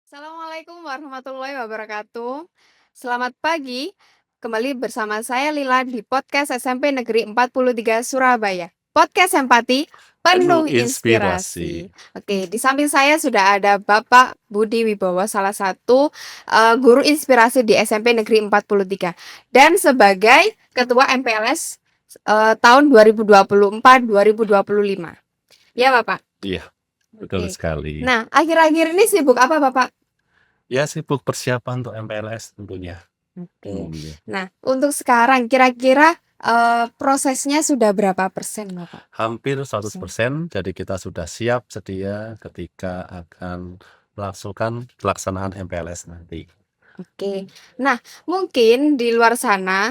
Assalamualaikum warahmatullahi wabarakatuh. Selamat pagi, kembali bersama saya Lila di podcast SMP Negeri 43 Surabaya. Podcast Empati, Penuh penuh inspirasi. inspirasi. Oke, di samping saya sudah ada Bapak Budi Wibowo, salah satu guru inspirasi di SMP Negeri 43 dan sebagai Ketua MPLS tahun 2024-2025. Ya, Bapak. Iya, betul Oke. sekali. Nah, akhir-akhir ini sibuk apa, Bapak? Ya sibuk persiapan untuk MPLS tentunya. Oke. Iya. Nah, untuk sekarang kira-kira, prosesnya sudah berapa persen, Bapak? Hampir Persen. 100%, jadi kita sudah siap sedia ketika akan pelaksanaan MPLS nanti. Oke. Nah, mungkin di luar sana,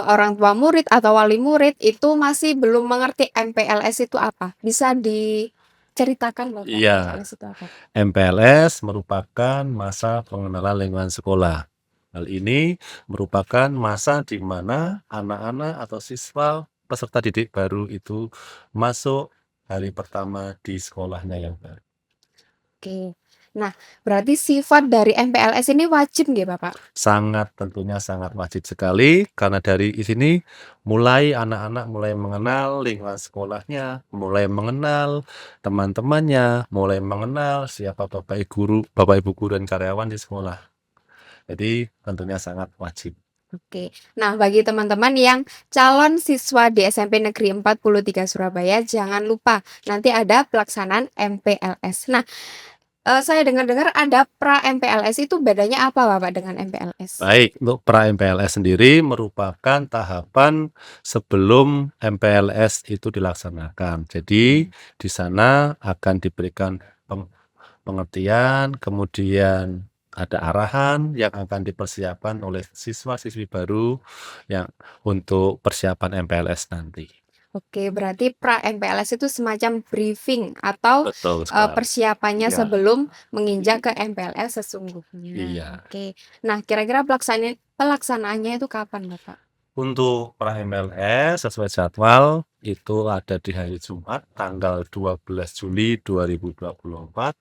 orang tua murid atau wali murid itu masih belum mengerti MPLS itu apa. Bisa diceritakan, Bapak, Iya, MPLS itu apa? MPLS merupakan masa pengenalan lingkungan sekolah. Hal ini merupakan masa di mana anak-anak atau siswa peserta didik baru itu masuk hari pertama di sekolahnya yang baru. Oke. Nah, berarti sifat dari MPLS ini wajib nggih, Bapak? Tentunya sangat wajib sekali karena dari sini mulai anak-anak mulai mengenal lingkungan sekolahnya, mulai mengenal teman-temannya, mulai mengenal siapa Bapak Ibu guru dan karyawan di sekolah. Jadi tentunya sangat wajib. Oke. Nah, bagi teman-teman yang calon siswa di SMP Negeri 43 Surabaya, jangan lupa nanti ada pelaksanaan MPLS. Nah, saya dengar-dengar ada pra MPLS itu bedanya apa, Bapak, dengan MPLS? Baik, untuk pra MPLS sendiri merupakan tahapan sebelum MPLS itu dilaksanakan. Jadi di sana akan diberikan pengertian, kemudian ada arahan yang akan dipersiapkan oleh siswa-siswi baru yang untuk persiapan MPLS nanti. Oke, berarti pra MPLS itu semacam briefing atau, Betul sekali. persiapannya Ya, sebelum menginjak ke MPLS sesungguhnya. iya. Oke. Nah, kira-kira pelaksanaannya itu kapan, Bapak? Untuk pra MPLS sesuai jadwal itu ada di hari Jumat tanggal 12 Juli 2024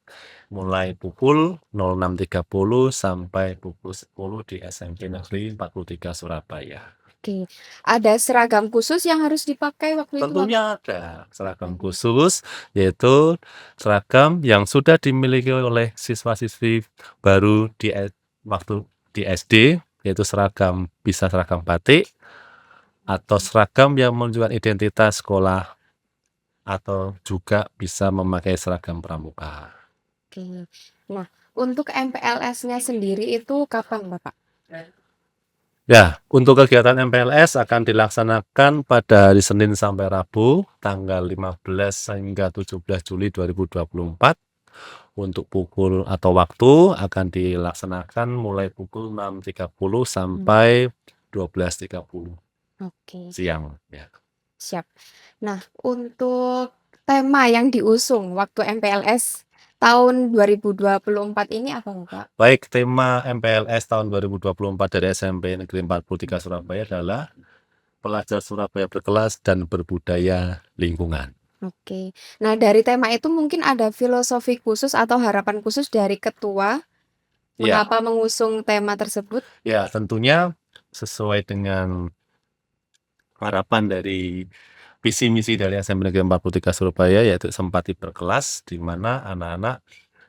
mulai pukul 06.30 sampai pukul 10 di SMP Negeri 43 Surabaya. Oke. Ada seragam khusus yang harus dipakai waktu itu, Bapak? Tentunya ada seragam khusus, yaitu seragam yang sudah dimiliki oleh siswa-siswi baru waktu di SD, yaitu bisa seragam batik, atau seragam yang menunjukkan identitas sekolah, atau juga bisa memakai seragam pramuka. Oke. Nah, untuk MPLS-nya sendiri itu kapan, Bapak? Ya, untuk kegiatan MPLS akan dilaksanakan pada hari Senin sampai Rabu, tanggal 15 hingga 17 Juli 2024. Untuk pukul atau waktu akan dilaksanakan mulai pukul 6.30 sampai 12.30 Oke, siang. Ya. siap. Nah, untuk tema yang diusung waktu MPLS tahun 2024 ini apa, Bapak? Baik, tema MPLS tahun 2024 dari SMP Negeri 43 Surabaya adalah Pelajar Surabaya Berkelas dan Berbudaya Lingkungan. Oke. Nah, dari tema itu mungkin ada filosofi khusus atau harapan khusus dari ketua, Ya, mengapa mengusung tema tersebut? ya tentunya sesuai dengan harapan dari visi misi dari SMP Negeri 43 Surabaya, yaitu Sempati Berkelas, di mana anak-anak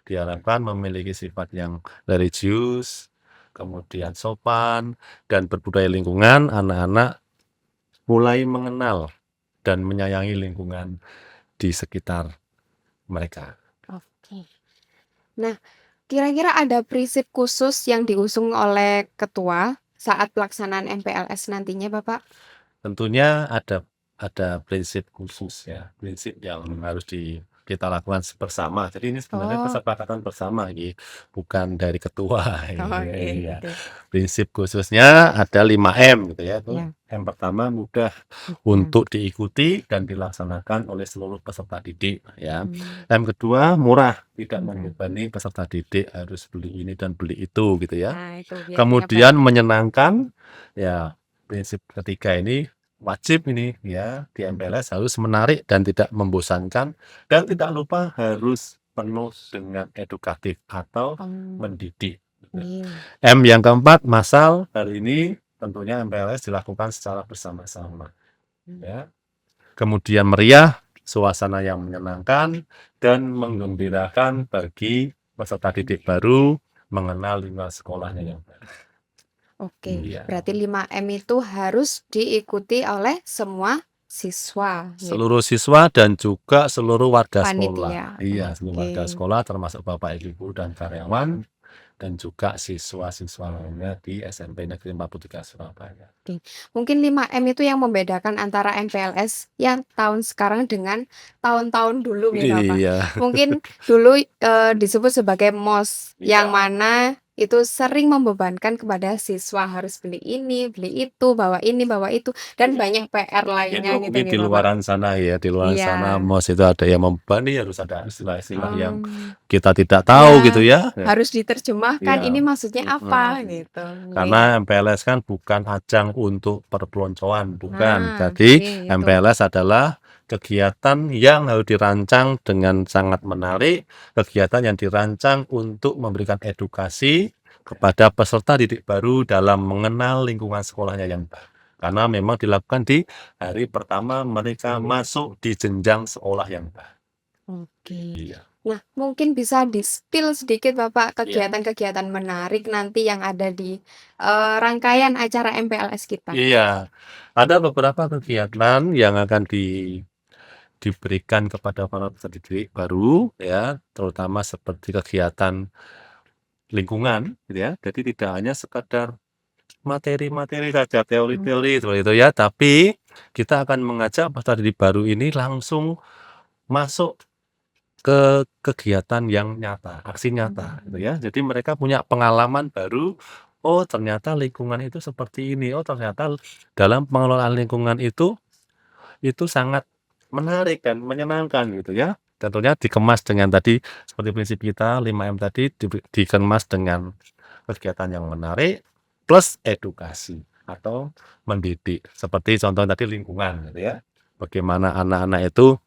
diharapkan memiliki sifat yang religius, kemudian sopan, dan berbudaya lingkungan. Anak-anak mulai mengenal dan menyayangi lingkungan di sekitar mereka. Oke. Nah, kira-kira ada prinsip khusus yang diusung oleh ketua saat pelaksanaan MPLS nantinya, Bapak? Tentunya ada prinsip khusus ya, prinsip yang harus kita lakukan bersama. Jadi ini sebenarnya Oh, kesepakatan bersama ini, bukan dari ketua. oke, Iya. gitu. Prinsip khususnya ada 5M gitu ya. Itu Ya. yang pertama mudah Nah, untuk diikuti dan dilaksanakan oleh seluruh peserta didik ya. hmm, Yang kedua murah, tidak murah. membebani peserta didik harus beli ini dan beli itu gitu ya. Nah, itu biayanya Kemudian banyak. menyenangkan, ya prinsip ketiga ini wajib di MPLS harus menarik dan tidak membosankan dan tidak lupa harus penuh dengan edukatif atau Oh, mendidik. iya. M yang keempat, massal. Kali ini tentunya MPLS dilakukan secara bersama-sama. Ya. Kemudian meriah, suasana yang menyenangkan dan menggembirakan bagi peserta didik baru mengenal lingkungan sekolahnya yang baru. Oke, Iya. berarti 5M itu harus diikuti oleh semua siswa gitu. Seluruh siswa dan juga seluruh warga sekolah. Panitia. Iya, seluruh warga Oke. sekolah termasuk Bapak Ibu dan karyawan dan juga siswa-siswa lainnya di SMP Negeri 43 Surabaya. Oke. Mungkin 5M itu yang membedakan antara MPLS yang tahun sekarang dengan tahun-tahun dulu gitu, Pak. Iya. Mungkin dulu, disebut sebagai MOS, yang Iya. mana itu sering membebankan kepada siswa, harus beli ini, beli itu, bawa ini, bawa itu, dan banyak PR Itu lainnya mungkin di gitu-gitu, Pak. luaran sana ya, di luaran sana Iya. MOS itu ada yang membebani, harus ada istilah-istilah yang Oh. kita tidak tahu gitu Ya, ya. Ya. harus diterjemahkan, Iya. ini maksudnya apa gitu. Iya. Karena MPLS kan bukan ajang untuk perpeloncoan, bukan. Nah, Jadi itu. MPLS adalah kegiatan yang harus dirancang dengan sangat menarik, kegiatan yang dirancang untuk memberikan edukasi kepada peserta didik baru dalam mengenal lingkungan sekolahnya yang baru. Karena memang dilakukan di hari pertama mereka masuk di jenjang sekolah yang baru. Oke. Iya. Nah, mungkin bisa di-spill sedikit Bapak Iya. kegiatan-kegiatan menarik nanti yang ada di, rangkaian acara MPLS kita? Iya, ada beberapa kegiatan yang akan diberikan kepada para peserta didik baru ya, terutama seperti kegiatan lingkungan gitu ya. Jadi tidak hanya sekadar materi-materi saja, teori-teori seperti itu ya, tapi kita akan mengajak peserta didik baru ini langsung masuk ke kegiatan yang nyata, aksi nyata gitu ya. Jadi mereka punya pengalaman baru, oh ternyata lingkungan itu seperti ini, oh ternyata dalam pengelolaan lingkungan itu sangat menarik dan menyenangkan gitu ya. Tentunya dikemas dengan tadi seperti prinsip kita 5M tadi dikemas dengan kegiatan yang menarik plus edukasi atau mendidik. Seperti contoh tadi lingkungan gitu ya. Bagaimana anak-anak itu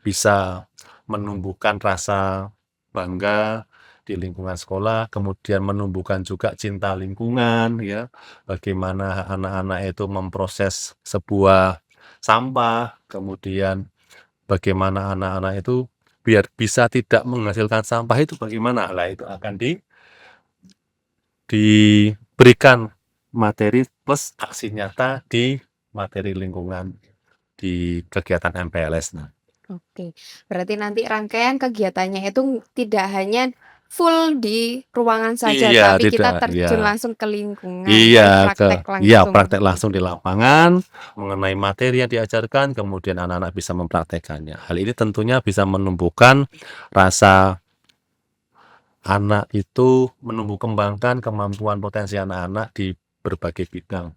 bisa menumbuhkan rasa bangga di lingkungan sekolah, kemudian menumbuhkan juga cinta lingkungan ya. Bagaimana anak-anak itu memproses sebuah sampah, kemudian bagaimana anak-anak itu biar bisa tidak menghasilkan sampah itu bagaimana? Lah itu akan diberikan materi plus aksi nyata di materi lingkungan di kegiatan MPLS. Nah, Oke, berarti nanti rangkaian kegiatannya itu tidak hanya full di ruangan saja, iya tapi kita tidak, terjun iya. langsung ke lingkungan dan Iya, praktek iya langsung praktek langsung di gitu. lapangan, mengenai materi yang diajarkan, kemudian anak-anak bisa mempraktekannya. Hal ini tentunya bisa menumbuhkan rasa anak itu menumbuh kembangkan kemampuan potensi anak-anak di berbagai bidang.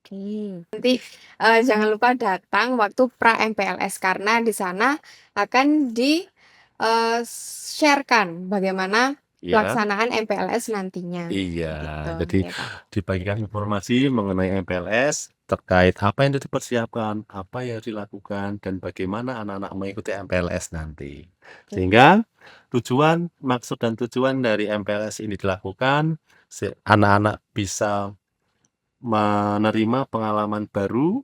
Oke, nanti, jangan lupa datang waktu pra-MPLS karena di sana akan di-share-kan bagaimana Iya, pelaksanaan MPLS nantinya, iya. gitu, Jadi ya Kak. dibagikan informasi mengenai MPLS terkait apa yang dipersiapkan, apa yang dilakukan, dan bagaimana anak-anak mengikuti MPLS nanti. Oke. Sehingga maksud dan tujuan dari MPLS ini dilakukan, anak-anak bisa menerima pengalaman baru,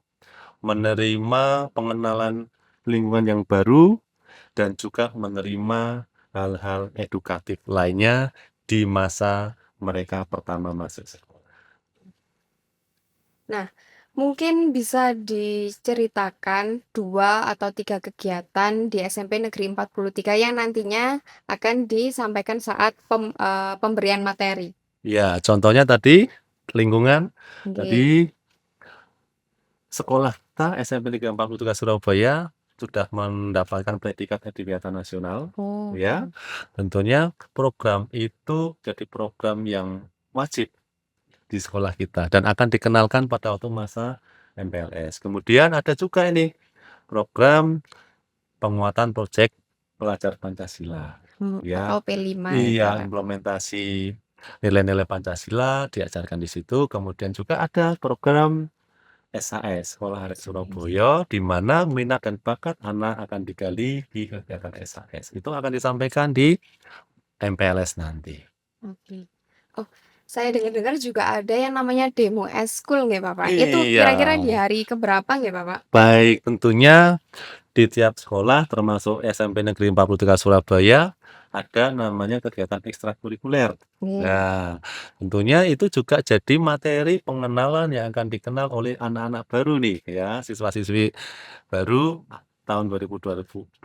menerima pengenalan lingkungan yang baru, dan juga menerima hal-hal edukatif lainnya di masa mereka pertama masuk sekolah. Nah, mungkin bisa diceritakan 2 atau 3 kegiatan di SMP Negeri 43 yang nantinya akan disampaikan saat pemberian materi. Ya, contohnya tadi lingkungan, Oke. tadi sekolah kita SMP Negeri 43 Surabaya sudah mendapatkan predikat Adiwiyata Nasional, Oh, ya. Tentunya program itu jadi program yang wajib di sekolah kita dan akan dikenalkan pada waktu masa MPLS. Kemudian ada juga ini program penguatan proyek pelajar Pancasila, ya. atau P5 itu, Iya, Kak. implementasi nilai-nilai Pancasila diajarkan di situ. Kemudian juga ada program SAS, Sekolah Arek SAS. Surabaya, di mana minat dan bakat anak akan digali di kegiatan SAS. Itu akan disampaikan di MPLS nanti. Oke. Oh, saya dengar-dengar juga ada yang namanya demo eskul nggih, Bapak? Itu Iya, kira-kira di hari keberapa nggih, Bapak? baik, tentunya di tiap sekolah termasuk SMP Negeri 43 Surabaya ada namanya kegiatan ekstrakurikuler. Iya. Nah, tentunya itu juga jadi materi pengenalan yang akan dikenal oleh anak-anak baru nih ya, siswa-siswi baru tahun 2024-2025,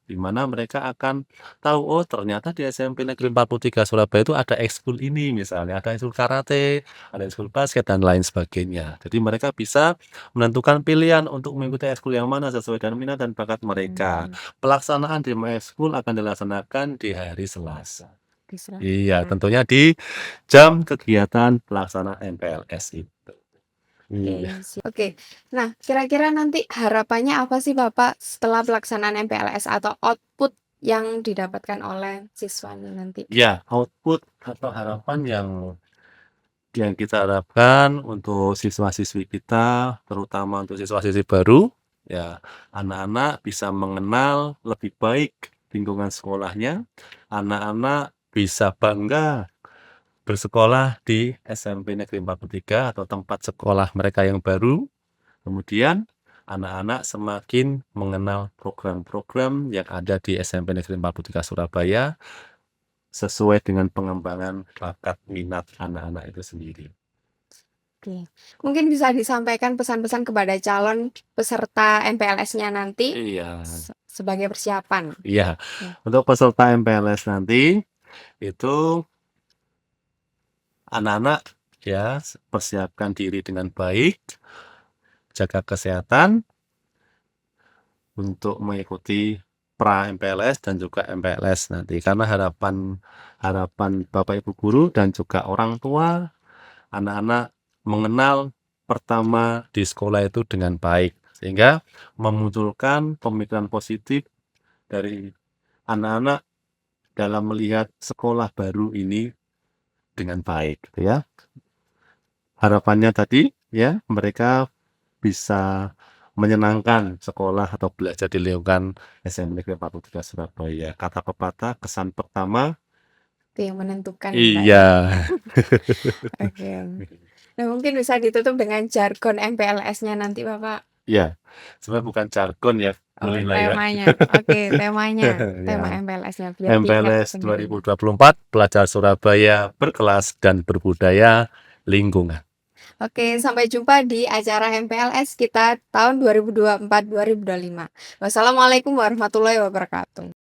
di mana mereka akan tahu, oh ternyata di SMP Negeri 43 Surabaya itu ada ekskul ini misalnya, ada ekskul karate, ada ekskul basket dan lain sebagainya. Jadi mereka bisa menentukan pilihan untuk mengikuti ekskul yang mana sesuai dengan minat dan bakat mereka. Mmm, Pelaksanaan demo ekskul akan dilaksanakan di hari Selasa. Iya, diserahkan. tentunya di jam kegiatan pelaksana MPLS itu. Oke, Iya. Oke. Nah, kira-kira nanti harapannya apa sih, Bapak, setelah pelaksanaan MPLS atau output yang didapatkan oleh siswanya nanti? Ya, output atau harapan yang kita harapkan untuk siswa-siswi kita, terutama untuk siswa-siswi baru, ya anak-anak bisa mengenal lebih baik lingkungan sekolahnya, anak-anak bisa bangga bersekolah di SMP Negeri 43 atau tempat sekolah mereka yang baru. Kemudian anak-anak semakin mengenal program-program yang ada di SMP Negeri 43 Surabaya sesuai dengan pengembangan bakat minat anak-anak itu sendiri. Oke. Mungkin bisa disampaikan pesan-pesan kepada calon peserta MPLS-nya nanti Iya, sebagai persiapan. iya. Ya. Untuk peserta MPLS nanti, itu anak-anak ya persiapkan diri dengan baik, jaga kesehatan untuk mengikuti pra MPLS dan juga MPLS nanti. Karena harapan harapan Bapak Ibu guru dan juga orang tua, anak-anak mengenal pertama di sekolah itu dengan baik, sehingga memunculkan pemikiran positif dari anak-anak dalam melihat sekolah baru ini dengan baik, gitu ya. Harapannya tadi, ya, mereka bisa menyenangkan sekolah atau belajar di lingkungan SMP Negeri 43 Surabaya. Kata pepatah, kesan pertama Itu yang menentukan ya, Pak, iya. ya. Oke. Nah, mungkin bisa ditutup dengan jargon MPLS-nya nanti, Bapak. Iya, sebenarnya bukan jargon ya, Oh, penilaian. temanya. Oke, temanya. Tema Ya, MPLS-nya biar diingat MPLS pendengarnya. 2024, Pelajar Surabaya berkelas dan berbudaya lingkungan. Oke, sampai jumpa di acara MPLS kita tahun 2024-2025. Wassalamualaikum warahmatullahi wabarakatuh.